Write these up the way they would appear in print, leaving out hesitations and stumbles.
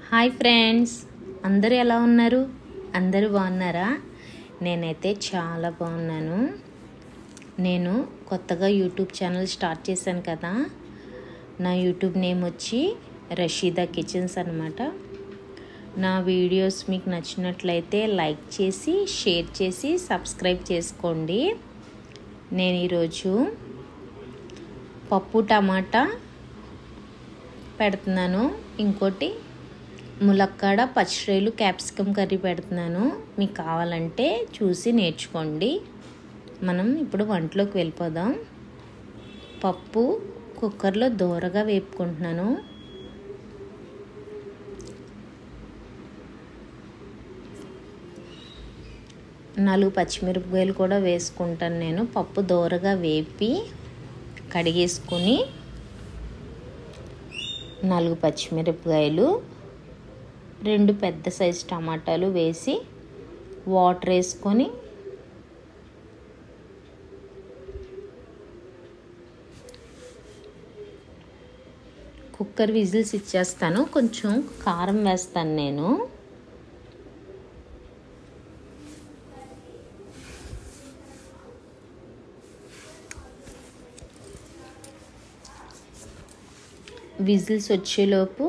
Hi friends, అందరూ ఎలా ఉన్నారు? అందరూ బాగున్నారా? నేనైతే చాలా బాగున్నాను. నేను కొత్తగా యూట్యూబ్ ఛానల్ స్టార్ట్ చేశాను కదా. నా యూట్యూబ్ నేమ్ వచ్చి రషీదా కిచెన్స్ అన్నమాట. నా వీడియోస్ మీకు నచ్చినట్లయితే లైక్ చేసి, షేర్ చేసి, సబ్స్క్రైబ్ చేసుకోండి. నేను ఈరోజు పప్పు టమాటా పెడుతున్నాను. ఇంకోటి ములక్కాడ పచ్చిరొయ్యలు క్యాప్సికమ్ కర్రీ పెడుతున్నాను. మీకు కావాలంటే చూసి నేర్చుకోండి. మనం ఇప్పుడు వంటలోకి వెళ్ళిపోదాం. పప్పు కుక్కర్లో దోరగా వేపుకుంటున్నాను. నాలుగు పచ్చిమిరపకాయలు కూడా వేసుకుంటాను. నేను పప్పు దోరగా వేపి కడిగేసుకొని 4 పచ్చిమిరపకాయలు, 2 పెద్ద సైజు టమాటాలు వేసి వాటర్ వేసుకొని కుక్కర్ విజిల్స్ ఇచ్చేస్తాను. కొంచెం కారం వేస్తాను నేను. విజిల్స్ వచ్చేలోపు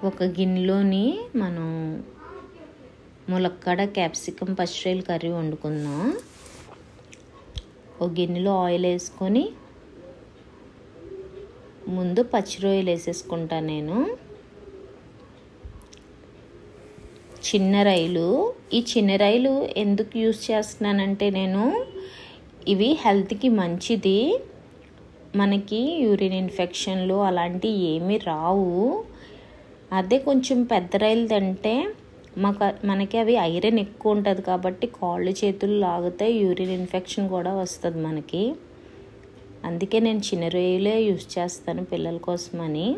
ఒక గిన్నెలోని మనం ములక్కాడ క్యాప్సికమ్ పచ్చిరొయ్యలు కర్రీ వండుకుందాం. ఒక గిన్నెలో ఆయిల్ వేసుకొని ముందు పచ్చిరొయ్యలు వేసేసుకుంటాను నేను. చిన్న రైలు. ఈ చిన్న రైలు ఎందుకు యూజ్ చేస్తున్నానంటే నేను ఇవి హెల్త్కి మంచిది. మనకి యూరిన్ ఇన్ఫెక్షన్లు అలాంటివి ఏమీ రావు. అదే కొంచెం పెద్ద రైలు తింటే మనకి అవి ఐరన్ ఎక్కువ ఉంటుంది కాబట్టి కాళ్ళు చేతులు లాగుతాయి, యూరిన్ ఇన్ఫెక్షన్ కూడా వస్తుంది మనకి. అందుకే నేను చిన్న రొయ్యలే యూజ్ చేస్తాను పిల్లల కోసమని.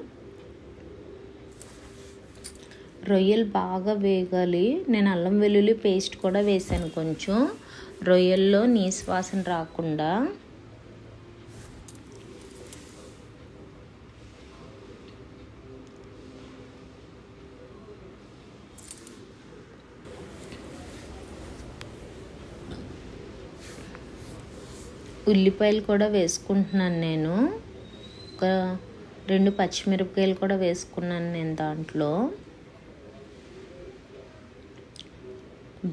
రొయ్యలు బాగా వేగాలి. నేను అల్లం వెల్లుల్లి పేస్ట్ కూడా వేసాను కొంచెం, రొయ్యల్లో నీసు వాసన రాకుండా. ఉల్లిపాయలు కూడా వేసుకుంటున్నాను నేను. ఒక 2 పచ్చిమిరపకాయలు కూడా వేసుకున్నాను నేను దాంట్లో.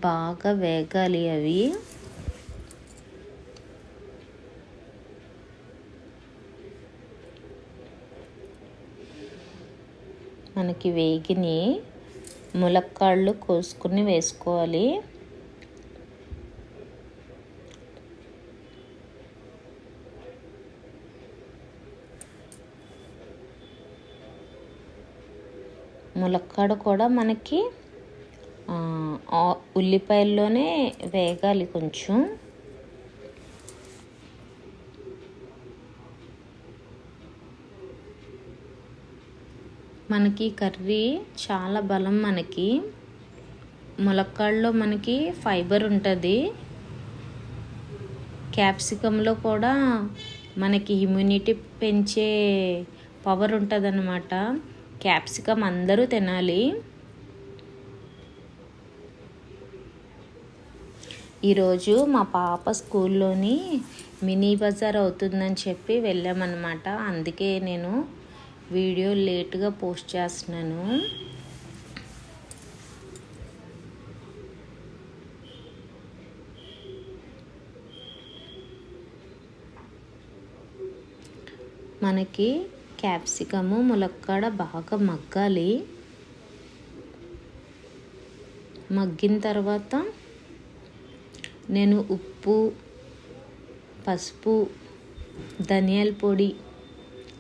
బాగా వేగాలి అవి. మనకి వేగిని ములక్కాళ్ళు కోసుకుని వేసుకోవాలి. ములక్కాడ కూడా మనకి ఉల్లిపాయల్లోనే వేగాలి కొంచెం. మనకి కర్రీ చాలా బలం. మనకి ములక్కాడలో మనకి ఫైబర్ ఉంటుంది. క్యాప్సికంలో కూడా మనకి ఇమ్యూనిటీ పెంచే పవర్ ఉంటుంది అన్నమాట. క్యాప్సికమ్ అందరూ తినాలి. ఈరోజు మా పాప స్కూల్లోని మినీ బజార్ అవుతుందని చెప్పి వెళ్ళామన్నమాట. అందుకే నేను వీడియో లేట్గా పోస్ట్ చేస్తున్నాను. మనకి క్యాప్సికము ములక్కాడ బాగా మగ్గాలి. మగ్గిన తర్వాత నేను ఉప్పు, పసుపు, ధనియాల పొడి,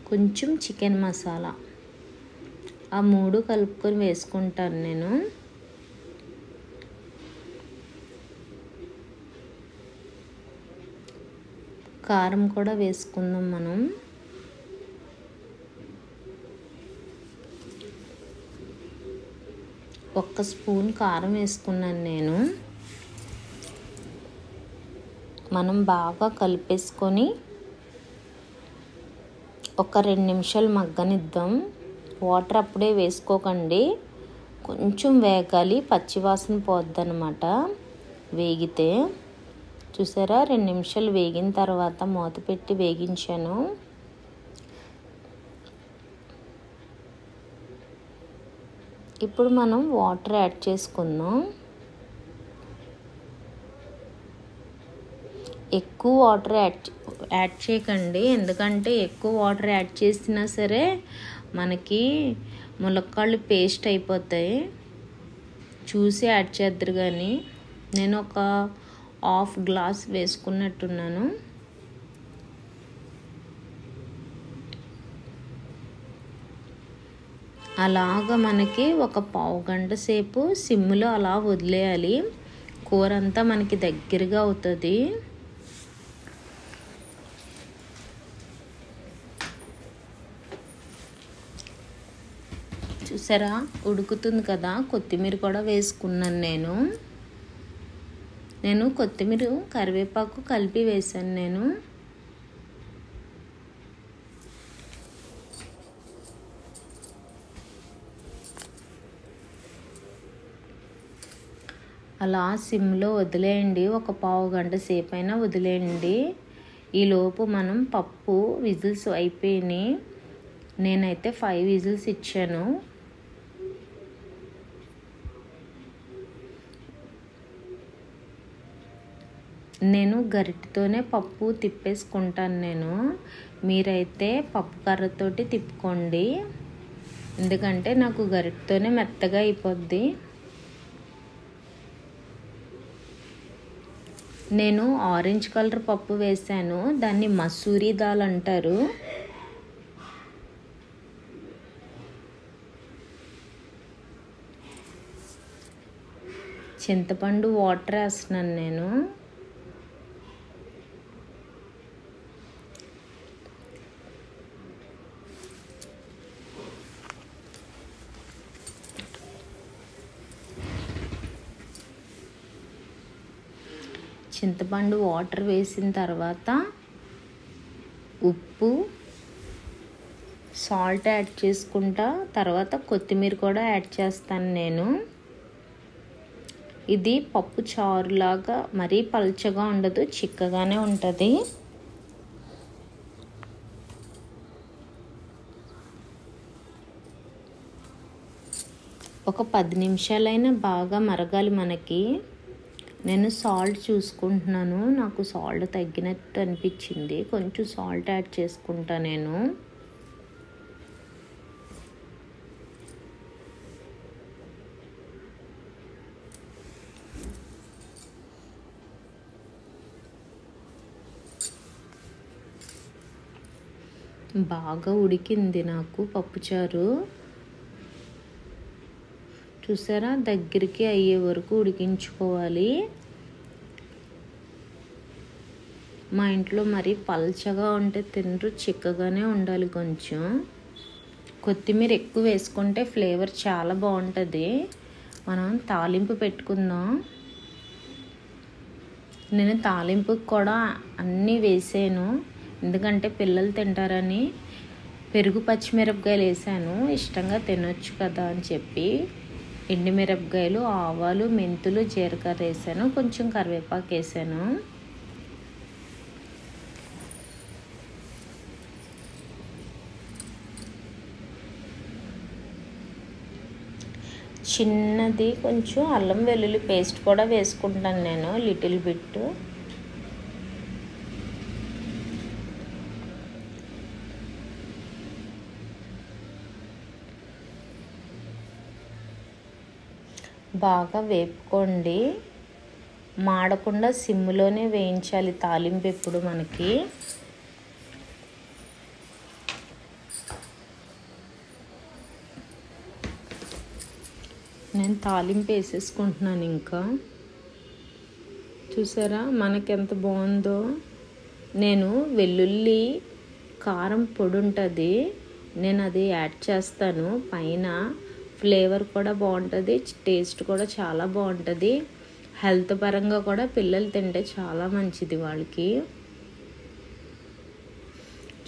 కొంచెం చికెన్ మసాలా ఆ 3 కలుపుకొని వేసుకుంటాను నేను. కారం కూడా వేసుకుందాం మనం. ఒక్క స్పూన్ కారం వేసుకున్నాను నేను. మనం బాగా కలిపేసుకొని ఒక 2 నిమిషాలు మగ్గనిద్దాం. వాటర్ అప్పుడే వేసుకోకండి, కొంచెం వేగాలి, పచ్చివాసన పోద్దనమాట వేగితే. చూసారా, 2 నిమిషాలు వేగిన తర్వాత మూత పెట్టి వేగించాను. ఇప్పుడు మనం వాటర్ యాడ్ చేసుకుందాం. ఎక్కువ వాటర్ యాడ్ చేయకండి, ఎందుకంటే ఎక్కువ వాటర్ యాడ్ చేసినా సరే మనకి ములక్కాళ్ళు పేస్ట్ అయిపోతాయి. చూసి యాడ్ చేద్దరు కానీ. నేను ఒక 1/2 గ్లాస్ వేసుకున్నట్టున్నాను. అలాగా మనకి ఒక పావు గంట సేపు సిమ్లో అలా వదిలేయాలి. కూర అంతా మనకి దగ్గరగా అవుతుంది. చూసారా, ఉడుకుతుంది కదా. కొత్తిమీర కూడా వేసుకున్నాను నేను కొత్తిమీర కరివేపాకు కలిపి వేసాను నేను. అలా సిమ్లో వదిలేయండి, ఒక పావు గంట సేపు అయినా వదిలేయండి. ఈలోపు మనం పప్పు విజిల్స్ అయిపోయినాయి. నేనైతే 5 విజిల్స్ ఇచ్చాను. నేను గరిటెతోనే పప్పు తిప్పేసుకుంటాను. మీరైతే పప్పు కర్రతోటి తిప్పుకోండి, ఎందుకంటే నాకు గరిటెతోనే మెత్తగా అయిపోద్ది. నేను ఆరెంజ్ కలర్ పప్పు వేసాను, దాన్ని మసూరి దాల్ అంటారు. చింతపండు వాటర్ వేస్తున్నాను నేను. చింతపండు వాటర్ వేసిన తర్వాత ఉప్పు, సాల్ట్ యాడ్ చేసుకుంటా. తర్వాత కొత్తిమీర కూడా యాడ్ చేస్తాను నేను. ఇది పప్పు చారులాగా మరీ పల్చగా ఉండదు, చిక్కగానే ఉంటుంది. ఒక 10 నిమిషాలైనా బాగా మరగాలి మనకి. నేను సాల్ట్ చూసుకుంటున్నాను, నాకు సాల్ట్ తగ్గినట్టు అనిపించింది, కొంచెం సాల్ట్ యాడ్ చేసుకుంటా నేను. బాగా ఉడికింది నాకు పప్పుచారు. చూసారా, దగ్గరికి అయ్యే వరకు ఉడికించుకోవాలి. మా ఇంట్లో మరి పల్చగా ఉంటే తినరు, చిక్కగానే ఉండాలి కొంచెం. కొత్తిమీర ఎక్కువ వేసుకుంటే ఫ్లేవర్ చాలా బాగుంటుంది. మనం తాలింపు పెట్టుకుందాం. నేను తాలింపుకి కూడా అన్నీ వేసాను, ఎందుకంటే పిల్లలు తింటారని. పెరుగు పచ్చిమిరపకాయలు వేసాను, ఇష్టంగా తినొచ్చు కదా అని చెప్పి. ఎండుమిరపకాయలు, ఆవాలు, మెంతులు, జీలకర్ర వేసాను, కొంచెం కరివేపాకు వేసాను. చిన్నది కొంచెం అల్లం వెల్లుల్లి పేస్ట్ కూడా వేసుకుంటాను నేను, లిటిల్ బిట్. బాగా వేపుకోండి, మాడకుండా సిమ్లోనే వేయించాలి తాలింపు ఎప్పుడు మనకి. నేను తాలింపు వేసేసుకుంటున్నాను ఇంకా. చూసారా మనకి ఎంత బాగుందో. నేను వెల్లుల్లి కారం పొడి ఉంటుంది, నేను అది యాడ్ చేస్తాను పైన. ఫ్లేవర్ కూడా బాగుంటుంది, టేస్ట్ కూడా చాలా బాగుంటుంది. హెల్త్ పరంగా కూడా పిల్లలు తింటే చాలా మంచిది వాళ్ళకి.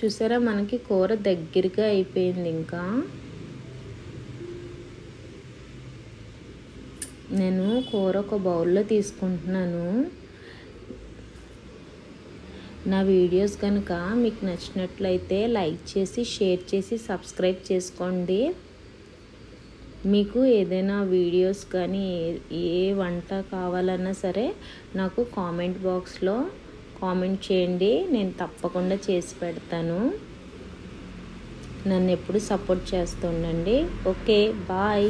చూసారా మనకి కూర దగ్గరగా అయిపోయింది ఇంకా. నేను కూర ఒక బౌల్లో తీసుకుంటున్నాను. నా వీడియోస్ కనుక మీకు నచ్చినట్లయితే లైక్ చేసి, షేర్ చేసి, సబ్స్క్రైబ్ చేసుకోండి. మీకు ఏదైనా వీడియోస్ కానీ ఏ వంట కావాలన్నా సరే నాకు కామెంట్ బాక్స్లో కామెంట్ చేయండి. నేను తప్పకుండా చేసి పెడతాను. నన్ను ఎప్పుడు సపోర్ట్ చేస్తుండండి. Okay, bye.